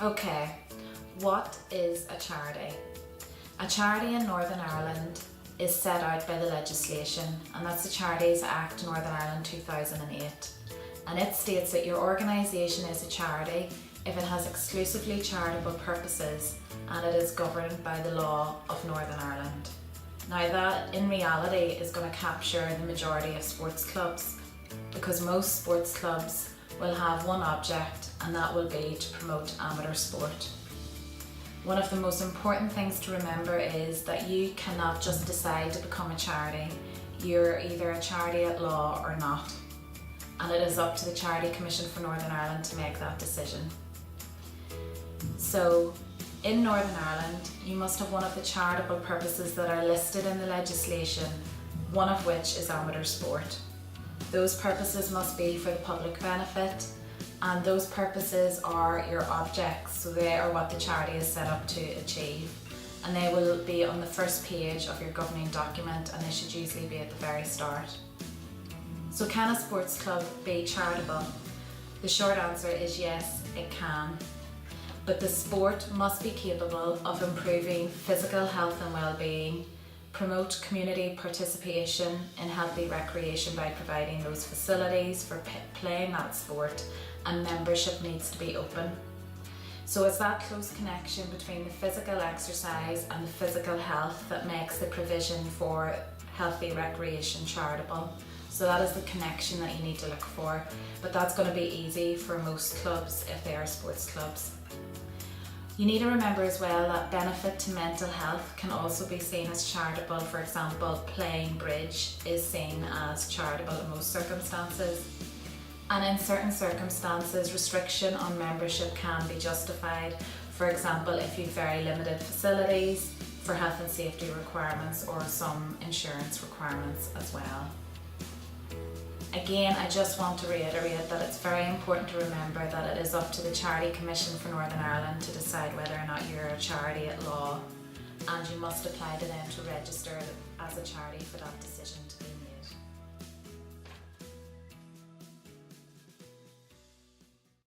Okay, what is a charity? A charity in Northern Ireland is set out by the legislation, and that's the Charities Act Northern Ireland 2008. And it states that your organisation is a charity if it has exclusively charitable purposes and it is governed by the law of Northern Ireland. Now that in reality is going to capture the majority of sports clubs, because most sports clubs will have one object, and that will be to promote amateur sport. One of the most important things to remember is that you cannot just decide to become a charity. You're either a charity at law or not, and it is up to the Charity Commission for Northern Ireland to make that decision. So in Northern Ireland, you must have one of the charitable purposes that are listed in the legislation, one of which is amateur sport. Those purposes must be for the public benefit, and those purposes are your objects, so they are what the charity is set up to achieve, and they will be on the first page of your governing document, and they should usually be at the very start. So can a sports club be charitable? The short answer is yes, it can. But the sport must be capable of improving physical health and well-being, promote community participation in healthy recreation by providing those facilities for playing that sport, and membership needs to be open. So it's that close connection between the physical exercise and the physical health that makes the provision for healthy recreation charitable. So that is the connection that you need to look for, but that's going to be easy for most clubs if they are sports clubs. You need to remember as well that benefit to mental health can also be seen as charitable. For example, playing bridge is seen as charitable in most circumstances. And in certain circumstances, restriction on membership can be justified. For example, if you've very limited facilities for health and safety requirements or some insurance requirements as well. Again, I just want to reiterate that it's very important to remember that it is up to the Charity Commission for Northern Ireland to decide whether or not you're a charity at law, and you must apply to them to register as a charity for that decision to be made.